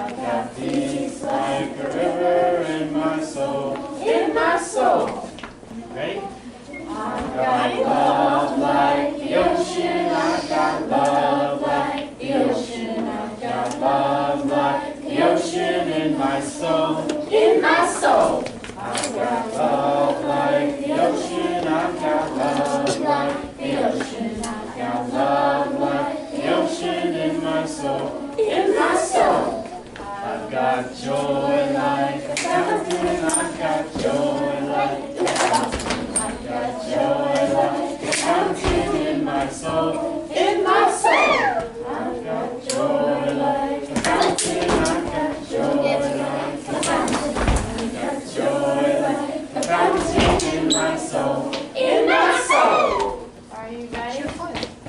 I've got peace like a river in my soul. In my soul. Ready? I've got love like the ocean. I've got love like the ocean. I've got love like the ocean in my soul. In my soul. I've got love like the ocean. I've got love like the ocean. I've got love like the ocean in my soul. In my soul. I've got joy like a fountain. I've got joy like a fountain. I've got joy like a fountain in my soul. In my soul. I've got joy like a fountain. I've got joy like a fountain. I've got joy like a fountain in my soul. In my soul. Are you ready?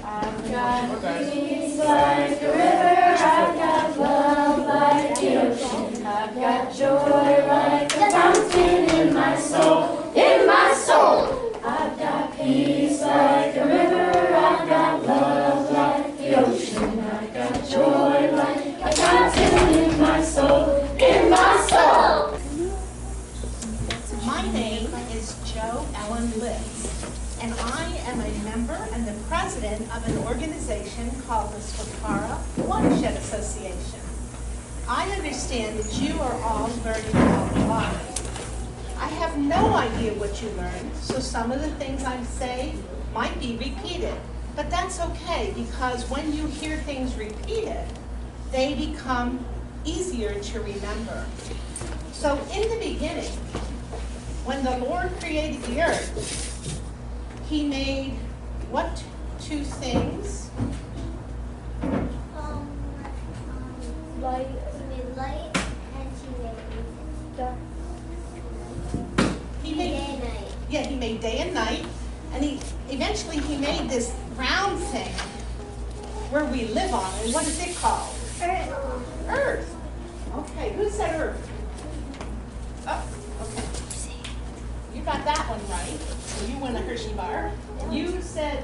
I've got peace like a river. I've got love like the ocean. I've got joy like a fountain in my soul. In my soul. I've got peace like a river. I've got love like the ocean. I've got joy like a fountain in my soul. In my soul. My name is Jo Ellen Litz, and I am a member and the president of an organization called the Swatara Watershed Association. I understand that you are all learning about water. I have no idea what you learned, so some of the things I say might be repeated. But that's okay, because when you hear things repeated, they become easier to remember. So in the beginning, when the Lord created the earth, He made what two things? Light. He made light and he made dark. He made Day and night. Yeah, He made day and night, and eventually He made this round thing where we live on. And what is it called? Earth. Earth. Okay, who said Earth? Oh, okay. You got that one right. So you win a Hershey Bar. You said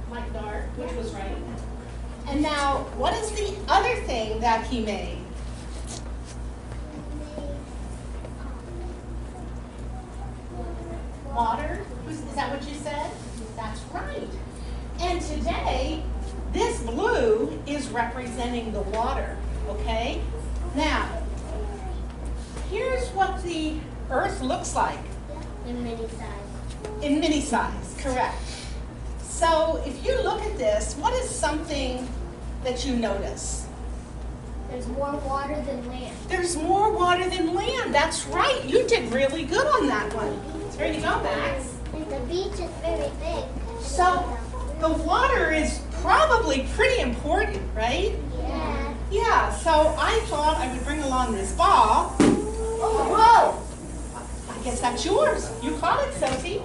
light dark, which was right. And now, what is the other thing that He made? Water? Is that what you said? That's right. And today, this blue is representing the water, okay? Now, here's what the earth looks like. In mini size. In mini size, correct. So if you look at this, what is something that you notice? There's more water than land. There's more water than land. That's right. You did really good on that one. There you go, Max. And the beach is very big. So the water is probably pretty important, right? Yeah. Yeah, so I thought I would bring along this ball. Oh, whoa! I guess that's yours. You caught it, Sophie.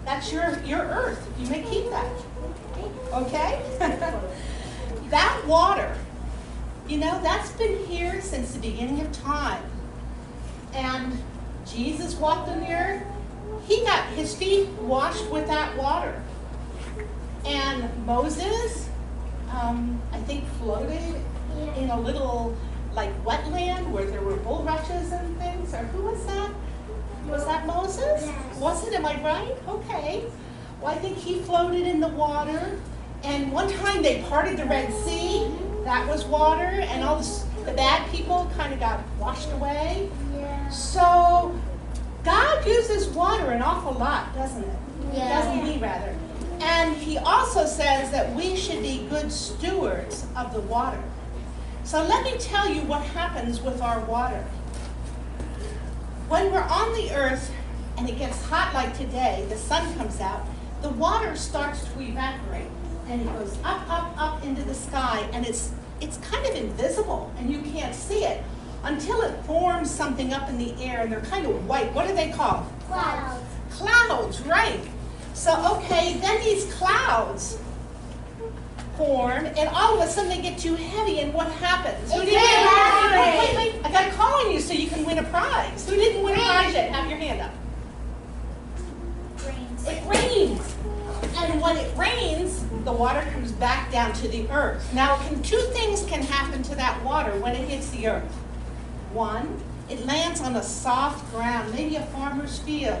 That's your earth. You may keep that. Okay? That water, you know, that's been here since the beginning of time. And Jesus walked on the earth. He got his feet washed with that water. And Moses, I think, floated in a little, like, wetland where there were bulrushes and things. Or who was that? Was that Moses? Yes. Was it? Am I right? Okay. Well, I think he floated in the water. And one time they parted the Red Sea. That was water. And all the bad people kind of got washed away. Yeah. So God uses water an awful lot, doesn't it? Yeah. Doesn't He, rather? And He also says that we should be good stewards of the water. So let me tell you what happens with our water. When we're on the earth and it gets hot like today, the sun comes out, the water starts to evaporate and it goes up, up, up into the sky, and it's kind of invisible and you can't see it until it forms something up in the air, and they're kind of white. What are they called? Clouds. Clouds, right. So, okay, then these clouds form, and all of a sudden they get too heavy, and what happens? Who didn't wait, I got to call on you so you can win a prize. Who didn't win a prize yet? Have your hand up. Rains. It rains. And when it rains, the water comes back down to the earth. Now, two things can happen to that water when it hits the earth. One, it lands on a soft ground, maybe a farmer's field,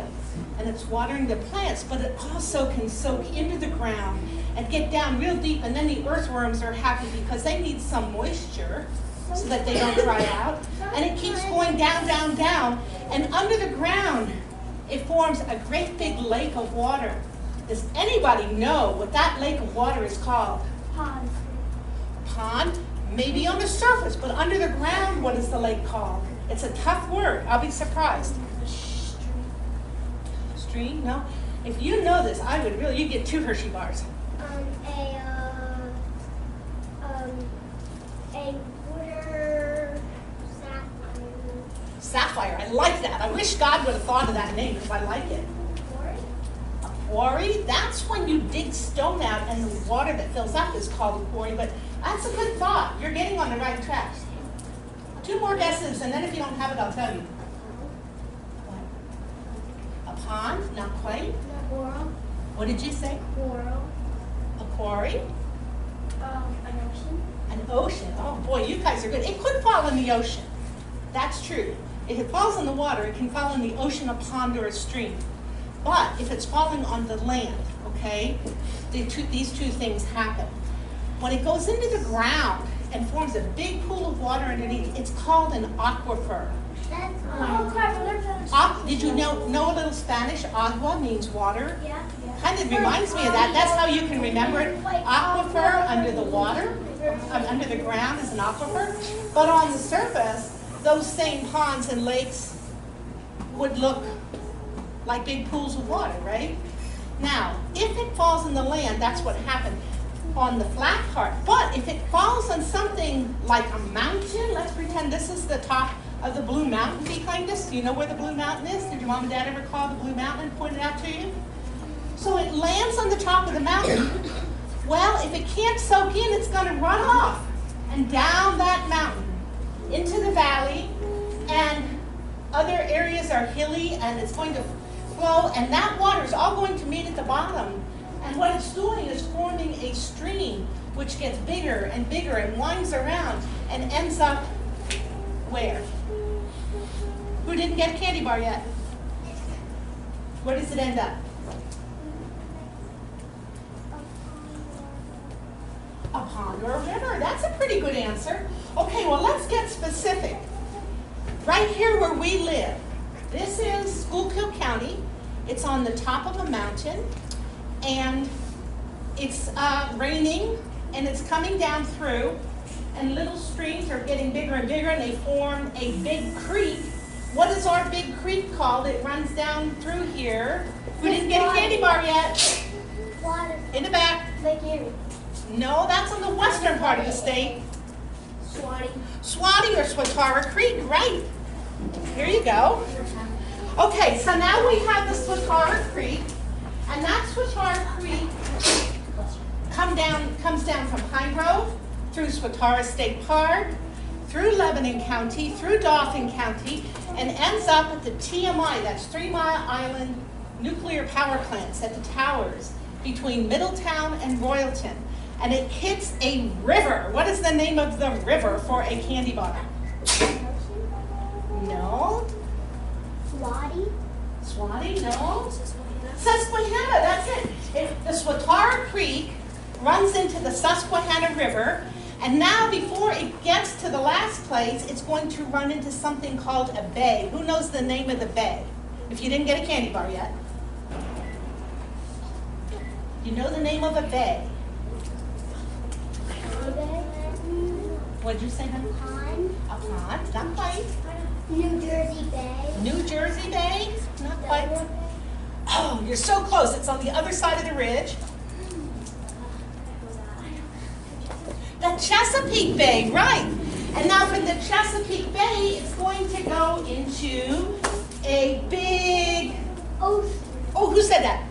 and it's watering the plants, but it also can soak into the ground and get down real deep, and then the earthworms are happy because they need some moisture so that they don't dry out. And it keeps going down, down, down, and under the ground, it forms a great big lake of water. Does anybody know what that lake of water is called? Pond. Pond? Maybe on the surface, but under the ground, what is the lake called? It's a tough word. I'll be surprised. Stream? No? If you know this, I would really, you get 2 Hershey bars. A water sapphire. Sapphire, I like that. I wish God would have thought of that name because I like it. A quarry? That's when you dig stone out and the water that fills up is called a quarry, but that's a good thought. You're getting on the right track. 2 more guesses, and then if you don't have it, I'll tell you. What? A pond? Not quite. Coral. What did you say? Coral. A quarry? An ocean. An ocean. Oh boy, you guys are good. It could fall in the ocean. That's true. If it falls in the water, it can fall in the ocean, a pond, or a stream. But if it's falling on the land, okay, these two things happen. When it goes into the ground and forms a big pool of water underneath, it's called an aquifer. Did you know a little Spanish? Agua means water. Yeah. Kind of reminds me of that. That's how you can remember it. Aquifer under the water, under the ground is an aquifer. But on the surface, those same ponds and lakes would look like big pools of water, right? Now, if it falls in the land, that's what happened on the flat part. But if it falls on something like a mountain, let's pretend this is the top of the Blue Mountain behind us. Do you know where the Blue Mountain is? Did your mom and dad ever call the Blue Mountain and point it out to you? So it lands on the top of the mountain. Well, if it can't soak in, it's going to run off and down that mountain into the valley, and other areas are hilly, and it's going to flow, and that water is all going to meet at the bottom. And what it's doing is forming a stream which gets bigger and bigger and winds around and ends up where? Who didn't get a candy bar yet? Where does it end up? A pond or a river. That's a pretty good answer. Okay, well, let's get specific. Right here where we live, this is Schuylkill County. It's on the top of a mountain, and it's raining, and it's coming down through, and little streams are getting bigger and bigger, and they form a big creek. What is our big creek called? It runs down through here. Who didn't get a candy bar yet? Water. In the back. Lake Erie. No, that's on the western part of the state. Swatty or Swatara Creek, right. Here you go. Okay, so now we have the Swatara Creek, and that Swatara Creek comes down from Pine Grove, through Swatara State Park, through Lebanon County, through Dauphin County, and ends up at the TMI, that's 3 Mile Island Nuclear Power Plants at the towers between Middletown and Royalton. And it hits a river. What is the name of the river for a candy bar? No. Swatty? No. Susquehanna, that's it. The Swatara Creek runs into the Susquehanna River, and now before it gets to the last place, it's going to run into something called a bay. Who knows the name of the bay? If you didn't get a candy bar yet. You know the name of a bay? What did you say, honey? Pond. A pond, not quite. New Jersey Bay. New Jersey Bay, not quite. Oh, you're so close. It's on the other side of the ridge. The Chesapeake Bay, right. And now from the Chesapeake Bay, it's going to go into a big Ocean. Oh, who said that?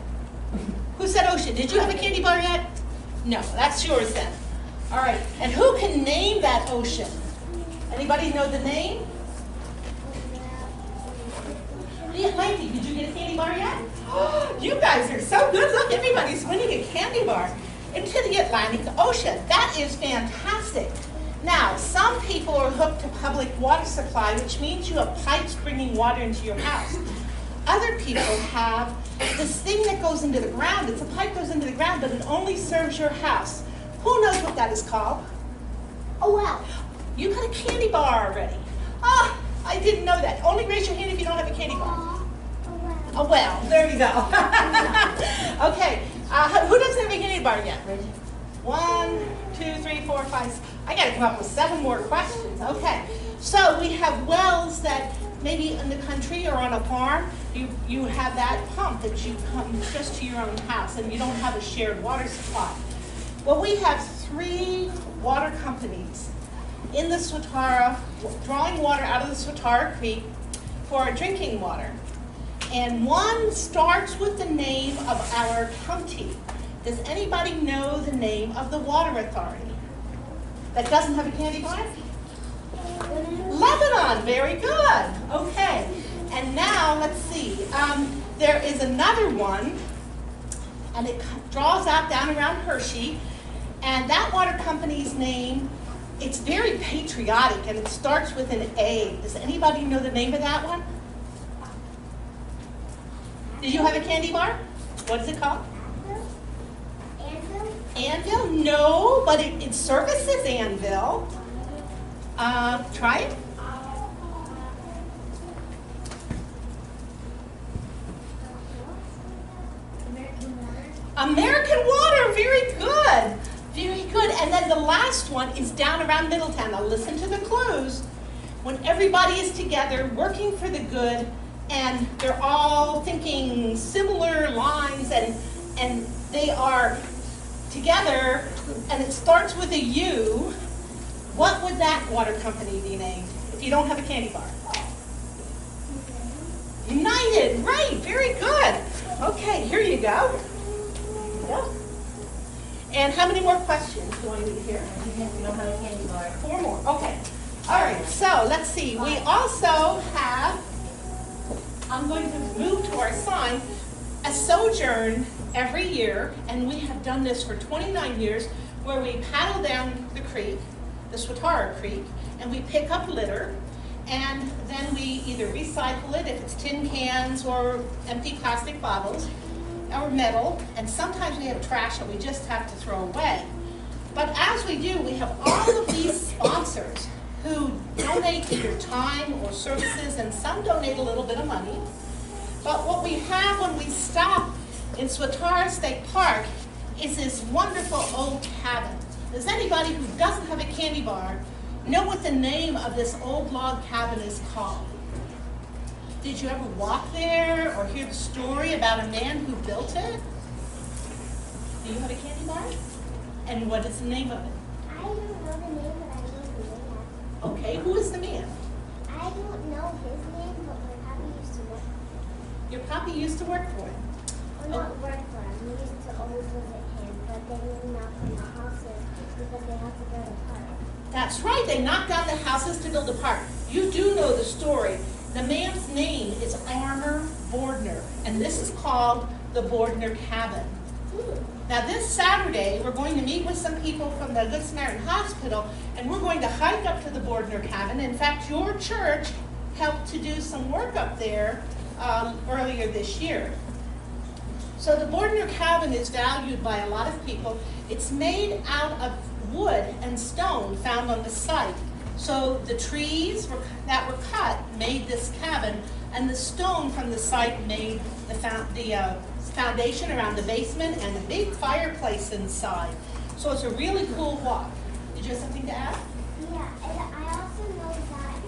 Who said ocean? Did you have a candy bar yet? No, that's yours then. All right, and who can name that ocean? Anybody know the name? The Atlantic. Did you get a candy bar yet? You guys are so good. Look, everybody's winning a candy bar into the Atlantic Ocean. That is fantastic. Now, some people are hooked to public water supply, which means you have pipes bringing water into your house. Other people have this thing that goes into the ground. It's a pipe goes into the ground, but it only serves your house. Who knows what that is called? Oh, wow. You got a candy bar already. Ah, I didn't know that. Only raise your hand if you don't have a candy bar. Oh, well, there we go. Okay, who doesn't have a candy bar yet? 1, 2, 3, 4, 5. I got to come up with 7 more questions. Okay, so we have wells that maybe in the country or on a farm, you have that pump that you come just to your own house and you don't have a shared water supply. Well, we have 3 water companies in the Swatara, drawing water out of the Swatara Creek for our drinking water. And one starts with the name of our county. Does anybody know the name of the water authority that doesn't have a candy bar? Lebanon, very good. Okay, and now let's see. There is another one, and it draws out down around Hershey, and that water company's name, it's very patriotic, and it starts with an A. Does anybody know the name of that one? Did you have a candy bar? What is it called? Anvil? Anvil? No, but it services Anvil. Try it. American Water, very good. Very good. And then the last one is down around Middletown. Now listen to the clues. When everybody is together, working for the good, and they're all thinking similar lines, and they are together, and it starts with a U, what would that water company be named if you don't have a candy bar? United, right, very good. Okay, here you go. Here you go. And how many more questions do I need here? We don't have a candy bar. 4 more, okay. All right, so let's see. We also have, I'm going to move to our sign, a sojourn every year, and we have done this for 29 years, where we paddle down the creek, the Swatara Creek, and we pick up litter, and then we either recycle it if it's tin cans or empty plastic bottles, or metal, and sometimes we have trash that we just have to throw away. But as we do, we have all of these sponsors who donate either time or services, and some donate a little bit of money. But what we have when we stop in Swatara State Park is this wonderful old cabin. Does anybody who doesn't have a candy bar know what the name of this old log cabin is called? Did you ever walk there or hear the story about a man who built it? Do you have a candy bar? And what is the name of it? I don't know the name, but I know the man. Okay, who is the man? I don't know his name, but my papi used to work for him. Your papi used to work for him. Well, not work for him. We used to always visit him, but they would knock on the houses because they had to build a park. That's right, they knocked down the houses to build a park. You do know the story. The man's name is Armour Bordner, and this is called the Bordner Cabin. Now this Saturday, we're going to meet with some people from the Good Samaritan Hospital, and we're going to hike up to the Bordner Cabin. In fact, your church helped to do some work up there earlier this year. So the Bordner Cabin is valued by a lot of people. It's made out of wood and stone found on the site. So the trees that were cut made this cabin, and the stone from the site made the foundation around the basement and the big fireplace inside. So it's a really cool walk. Did you have something to add? Yeah, and I also know that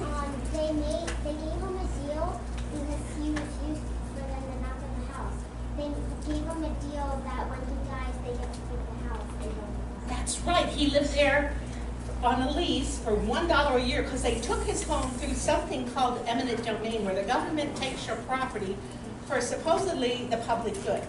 they gave him a deal because he refused for them to knock on the house. They gave him a deal that when he dies, they get to keep the house. They don't. That's right. He lived there on a lease for $1 a year because they took his home through something called eminent domain, where the government takes your property for supposedly the public good.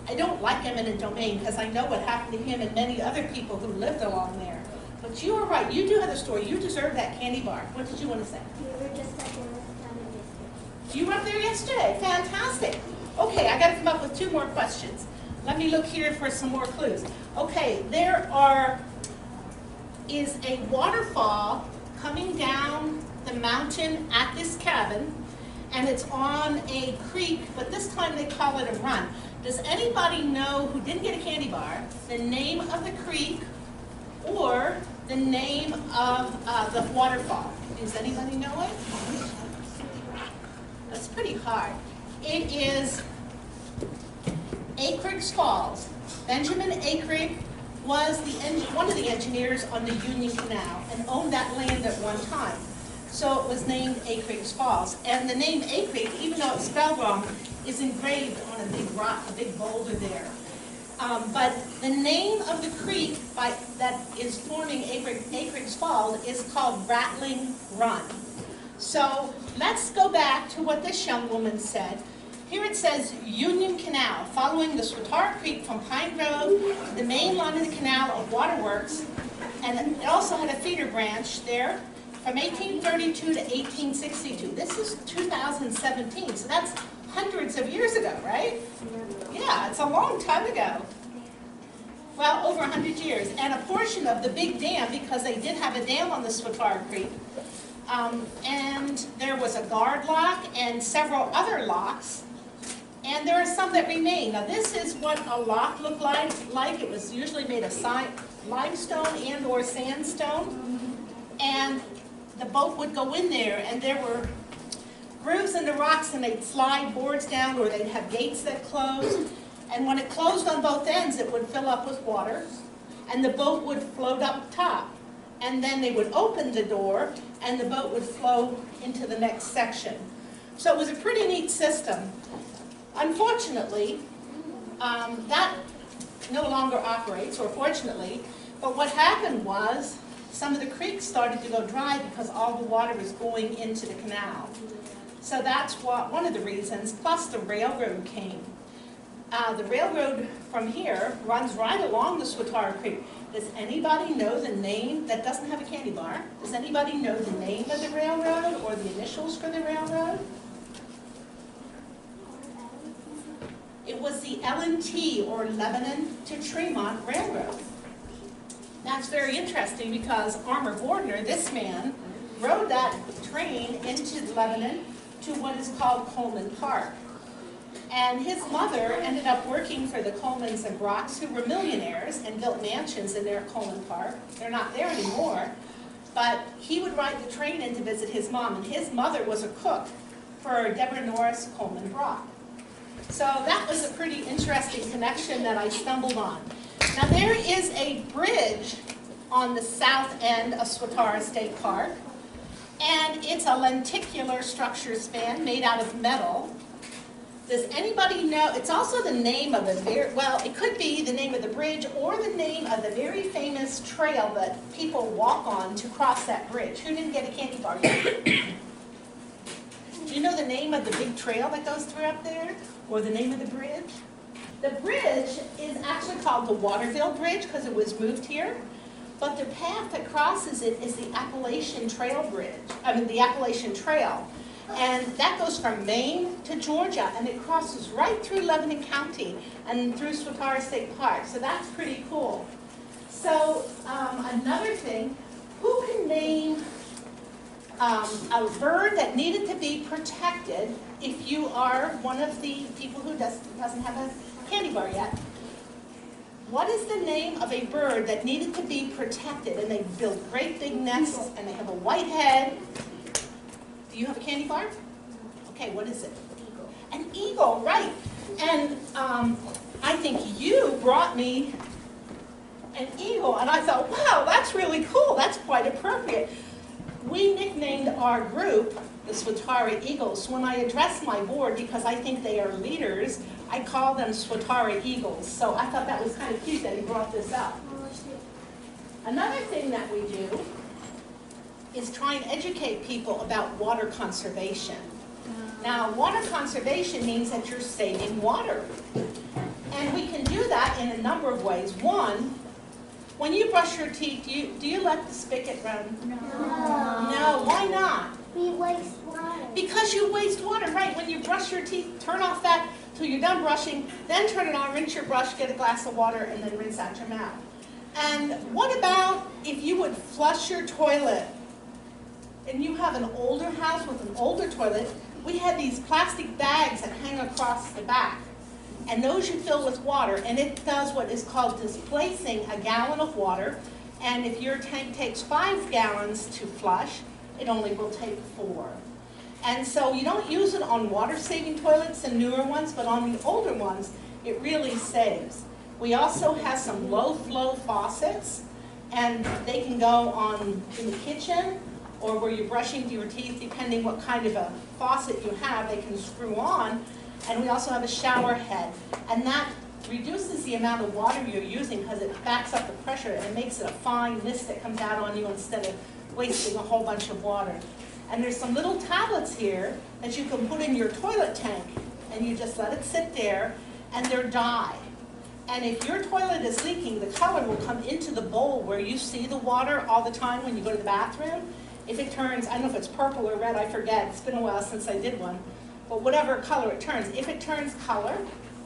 I don't like eminent domain because I know what happened to him and many other people who lived along there. But you are right. You do have a story. You deserve that candy bar. What did you want to say? We were just at Jonestown yesterday. You were up there yesterday. Fantastic. Okay, I gotta come up with 2 more questions. Let me look here for some more clues. Okay, is a waterfall coming down the mountain at this cabin, and it's on a creek, but this time they call it a run. Does anybody know, who didn't get a candy bar, the name of the creek or the name of the waterfall? Does anybody know it? That's pretty hard. It is Acreage Falls. Benjamin Acreage was one of the engineers on the Union Canal and owned that land at one time. So it was named Acreage Falls. And the name Acreage, even though it's spelled wrong, is engraved on a big rock, a big boulder there. But the name of the creek that is forming Acreage Falls is called Rattling Run. So let's go back to what this young woman said. Here it says Union Canal, following the Swatara Creek from Pine Grove, the main line of the canal of waterworks, and it also had a feeder branch there from 1832 to 1862. This is 2017, so that's hundreds of years ago, right? Yeah, it's a long time ago. Well, over 100 years. And a portion of the big dam, because they did have a dam on the Swatara Creek, and there was a guard lock and several other locks. And there are some that remain. Now this is what a lock looked like. It was usually made of limestone and or sandstone. And the boat would go in there, and there were grooves in the rocks, and they'd slide boards down, or they'd have gates that closed. And when it closed on both ends, it would fill up with water, and the boat would float up top. And then they would open the door, and the boat would flow into the next section. So it was a pretty neat system. Unfortunately, that no longer operates, or fortunately, but what happened was some of the creeks started to go dry because all the water was going into the canal. So that's one of the reasons, plus the railroad came. The railroad from here runs right along the Swatara Creek. Does anybody know the name, that doesn't have a candy bar, does anybody know the name of the railroad or the initials for the railroad? It was the L&T, or Lebanon to Tremont Railroad. That's very interesting because Armour Gordner, this man, rode that train into Lebanon to what is called Coleman Park. And his mother ended up working for the Colemans and Brocks, who were millionaires and built mansions in their Coleman Park. They're not there anymore, but he would ride the train in to visit his mom, and his mother was a cook for Deborah Norris Coleman Brock. So that was a pretty interesting connection that I stumbled on. Now there is a bridge on the south end of Swatara State Park, and it's a lenticular structure span made out of metal. Does anybody know, it's also the name of it could be the name of the bridge or the name of the very famous trail that people walk on to cross that bridge. Who didn't get a candy bar yet? Do you know the name of the big trail that goes through up there? Or the name of the bridge? The bridge is actually called the Waterville Bridge because it was moved here. But the path that crosses it is the Appalachian Trail Bridge. The Appalachian Trail. And that goes from Maine to Georgia, and it crosses right through Lebanon County and through Swatara State Park. So that's pretty cool. So another thing, who can name a bird that needed to be protected if you are one of the people who doesn't have a candy bar yet? What is the name of a bird that needed to be protected, and they build great big nests, and they have a white head? Do you have a candy bar? Okay, what is it? Eagle. An eagle, right. And I think you brought me an eagle, and I thought, wow, that's really cool. That's quite appropriate. We nicknamed our group the Swatara Eagles. When I address my board, because I think they are leaders, I call them Swatara Eagles. So I thought that was kind of cute that he brought this up. Another thing that we do is try and educate people about water conservation. Now, water conservation means that you're saving water. And we can do that in a number of ways. One, when you brush your teeth, do you let the spigot run? No. No, why not? We waste water. Because you waste water, right? When you brush your teeth, turn off that till you're done brushing, then turn it on, rinse your brush, get a glass of water, and then rinse out your mouth. And what about if you would flush your toilet and you have an older house with an older toilet? We had these plastic bags that hang across the back, and those you fill with water, and it does what is called displacing a gallon of water. And if your tank takes 5 gallons to flush, it only will take 4. And so you don't use it on water-saving toilets and newer ones, but on the older ones, it really saves. We also have some low-flow faucets, and they can go on in the kitchen or where you're brushing your teeth, depending what kind of a faucet you have, they can screw on. And we also have a shower head, and that reduces the amount of water you're using because it backs up the pressure and it makes it a fine mist that comes out on you instead of wasting a whole bunch of water. And there's some little tablets here that you can put in your toilet tank, and you just let it sit there, and they're dye. And if your toilet is leaking, the color will come into the bowl where you see the water all the time when you go to the bathroom. If it turns, I don't know if it's purple or red, I forget, it's been a while since I did one, but whatever color it turns, if it turns color,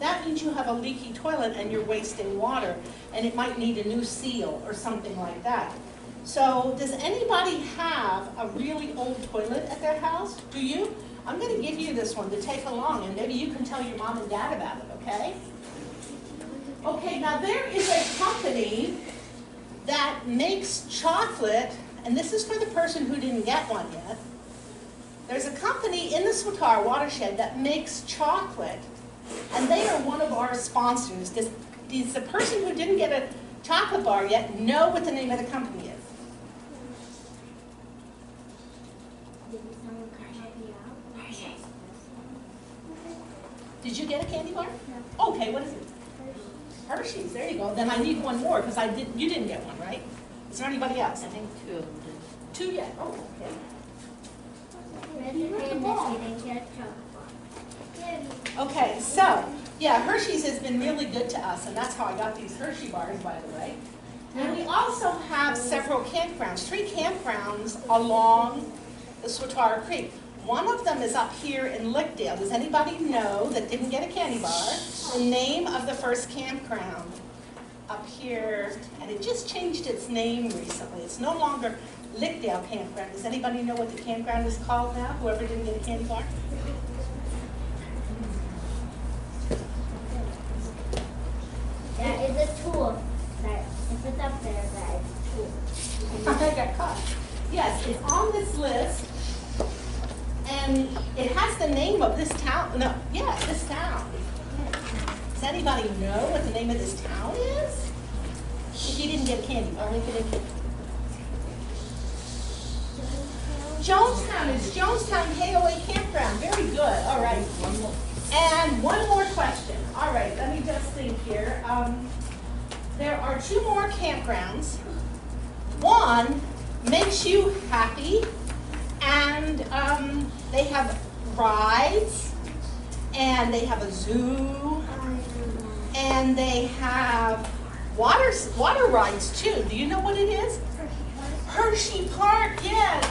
that means you have a leaky toilet and you're wasting water, and it might need a new seal or something like that. So does anybody have a really old toilet at their house? Do you? I'm going to give you this one to take along, and maybe you can tell your mom and dad about it, okay? Okay, now there is a company that makes chocolate, and this is for the person who didn't get one yet. There's a company in the Swatara Watershed that makes chocolate, and they are one of our sponsors. Does the person who didn't get a chocolate bar yet know what the name of the company is? Did you get a candy bar? No. Okay, what is it? Hershey's, there you go. Then I need one more because you didn't get one, right? Is there anybody else? I think 2 of them did. 2 yet? Oh, okay. Okay, so, yeah, Hershey's has been really good to us, and that's how I got these Hershey bars, by the way. And we also have several campgrounds, 3 campgrounds along the Swatara Creek. One of them is up here in Lickdale. Does anybody know that didn't get a candy bar? The name of the first campground up here, and it just changed its name recently. It's no longer Lickdale Campground. Does anybody know what the campground is called now? Whoever didn't get a candy bar? That is a tool. That if it's up there, that is a tool. I got caught. Yes, it's on this list, and it has the name of this town. No, yeah, this town. Does anybody know what the name of this town is? If you didn't get a candy bar, Jonestown is Jonestown PA Campground. Very good. All right. And one more question. All right, let me just think here. There are 2 more campgrounds. One makes you happy, and they have rides, and they have a zoo, and they have water rides too. Do you know what it is? Hershey Park, yes.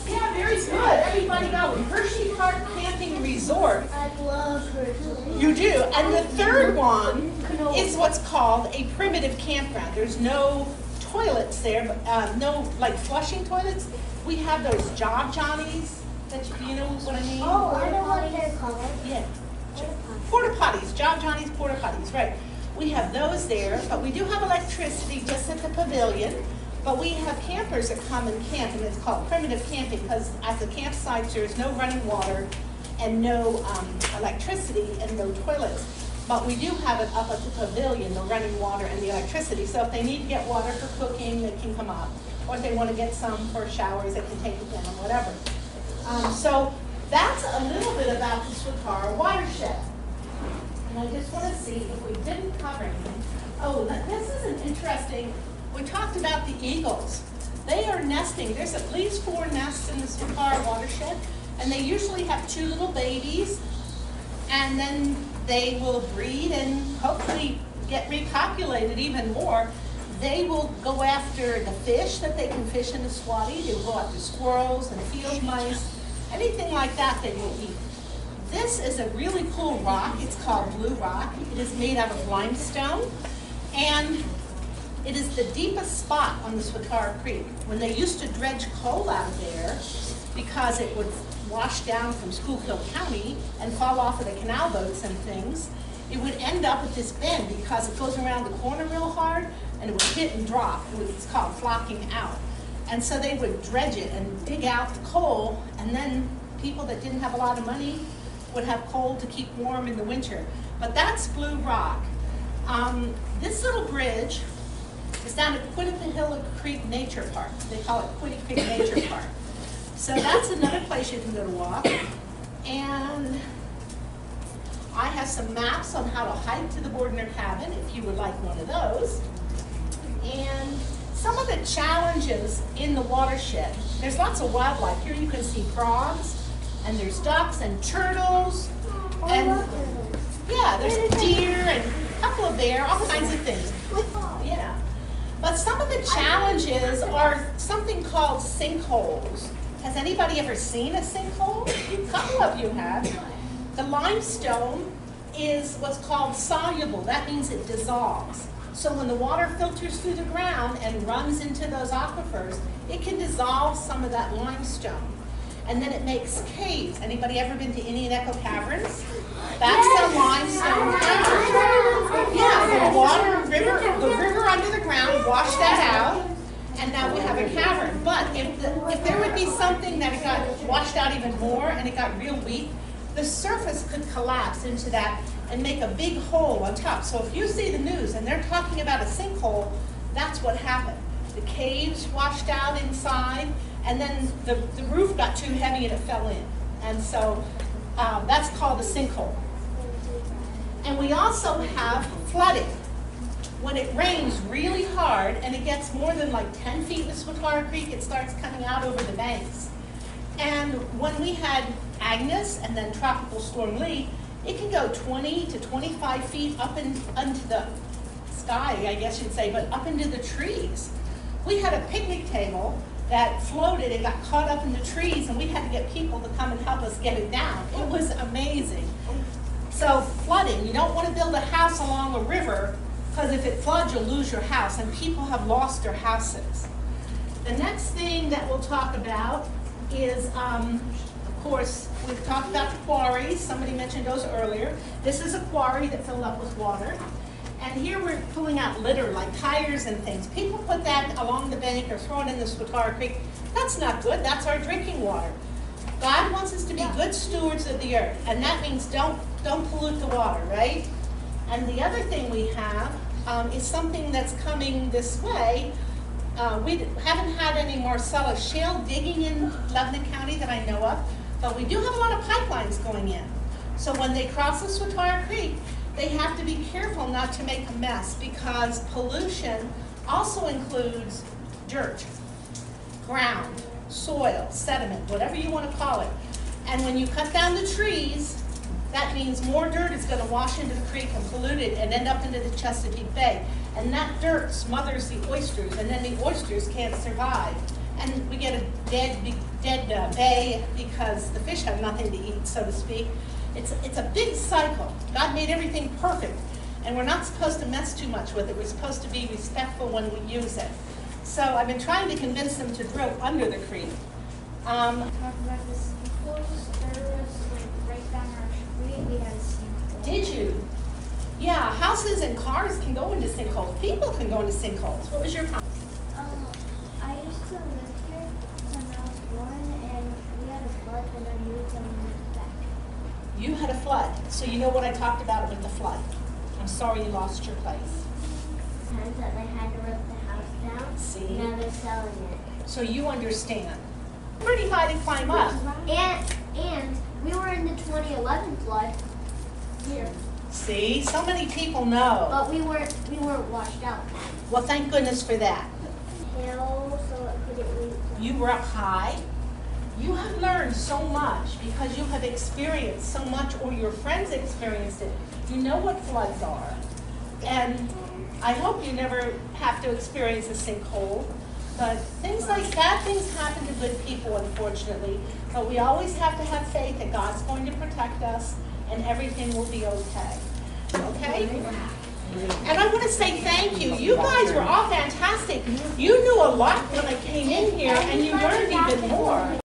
Yeah, very good. Everybody go. Hershey Park Camping Resort. I love Hershey. You do. And the third one is what's called a primitive campground. There's no toilets there, but no like flushing toilets. We have those Job Johnnies. You know what I mean? Oh, I know what they're called. Yeah. Porta potties. Job Johnnies, porta potties. Right. We have those there, but we do have electricity just at the pavilion. But we have campers that come and camp, and it's called primitive camping because at the campsites there's no running water and no electricity and no toilets. But we do have it up at the pavilion, the running water and the electricity. So if they need to get water for cooking, they can come up. Or if they want to get some for showers, they can take it down, whatever. So that's a little bit about the Swatara Watershed. And I just want to see if we didn't cover anything. Oh, this is an interesting. We talked about the eagles. They are nesting. There's at least 4 nests in the Swatara Watershed, and they usually have 2 little babies, and then they will breed and hopefully get repopulated even more. They will go after the fish that they can fish in the Swati. They will go after squirrels and field mice, anything like that they will eat. This is a really cool rock. It's called blue rock. It is made out of limestone, and it is the deepest spot on the Swatara Creek. When they used to dredge coal out there, because it would wash down from Schuylkill County and fall off of the canal boats and things, it would end up at this bend because it goes around the corner real hard and it would hit and drop. It's called flocking out. And so they would dredge it and dig out the coal, and then people that didn't have a lot of money would have coal to keep warm in the winter. But that's blue rock. This little bridge is down at Quinnipiac Creek Nature Park. They call it Quinnipiac Creek Nature Park. So that's another place you can go to walk. And I have some maps on how to hike to the Bordner Cabin if you would like one of those. And some of the challenges in the watershed, there's lots of wildlife. Here you can see frogs, and there's ducks and turtles, and yeah, there's deer and a couple of bear, all kinds of things. Yeah. But some of the challenges are something called sinkholes. Has anybody ever seen a sinkhole? A couple of you have. The limestone is what's called soluble. That means it dissolves. So when the water filters through the ground and runs into those aquifers, it can dissolve some of that limestone. And then it makes caves. Anybody ever been to Indian Echo Caverns? That's a limestone cavern. Yeah, the river under the ground washed that out, and now we have a cavern. But if there would be something that it got washed out even more and it got real weak, the surface could collapse into that and make a big hole on top. So if you see the news and they're talking about a sinkhole, that's what happened. The caves washed out inside, and then the roof got too heavy and it fell in. And so that's called a sinkhole. And we also have flooding. When it rains really hard and it gets more than like 10 feet in the Swatara Creek, it starts coming out over the banks. And when we had Agnes and then Tropical Storm Lee, it can go 20 to 25 feet up into the sky, I guess you'd say, but up into the trees. We had a picnic table that floated and got caught up in the trees, and we had to get people to come and help us get it down. It was amazing. So flooding, you don't want to build a house along a river, because if it floods, you'll lose your house, and people have lost their houses. The next thing that we'll talk about is, of course, we've talked about the quarries. Somebody mentioned those earlier. This is a quarry that filled up with water. And here we're pulling out litter like tires and things. People put that along the bank or throw it in the Swatara Creek. That's not good. That's our drinking water. God wants us to be good stewards of the earth, and that means don't pollute the water, right? And the other thing we have is something that's coming this way. We haven't had any Marcellus shale digging in Lebanon County that I know of, but we do have a lot of pipelines going in. So when they cross the Swatara Creek, they have to be careful not to make a mess, because pollution also includes dirt, ground, soil, sediment, whatever you want to call it. And when you cut down the trees, that means more dirt is going to wash into the creek and pollute it and end up into the Chesapeake Bay. And that dirt smothers the oysters, and then the oysters can't survive. And we get a dead bay because the fish have nothing to eat, so to speak. It's a big cycle. God made everything perfect, and we're not supposed to mess too much with it. We're supposed to be respectful when we use it. So I've been trying to convince them to drill under the creek. Talk about the sinkholes. There was right down our street, we had a sinkhole. Did you? Yeah, houses and cars can go into sinkholes. People can go into sinkholes. What was your comment? I used to live here when I was born, and we had a flood, and then we moved back. You had a flood, so you know what I talked about with the flood. I'm sorry you lost your place. Times that they had to rip the house down. See? Now they're selling it. So you understand. Pretty high to climb up. And we were in the 2011 flood here, See, so many people know. but we weren't washed out. Well, thank goodness for that. Hill, so it couldn't leak. You were up high. You have learned so much because you have experienced so much, or your friends experienced it. You know what floods are. And I hope you never have to experience a sinkhole. But things like bad things happen to good people, unfortunately. But we always have to have faith that God's going to protect us and everything will be okay. Okay? And I want to say thank you. You guys were all fantastic. You knew a lot when I came in here, and you learned even more.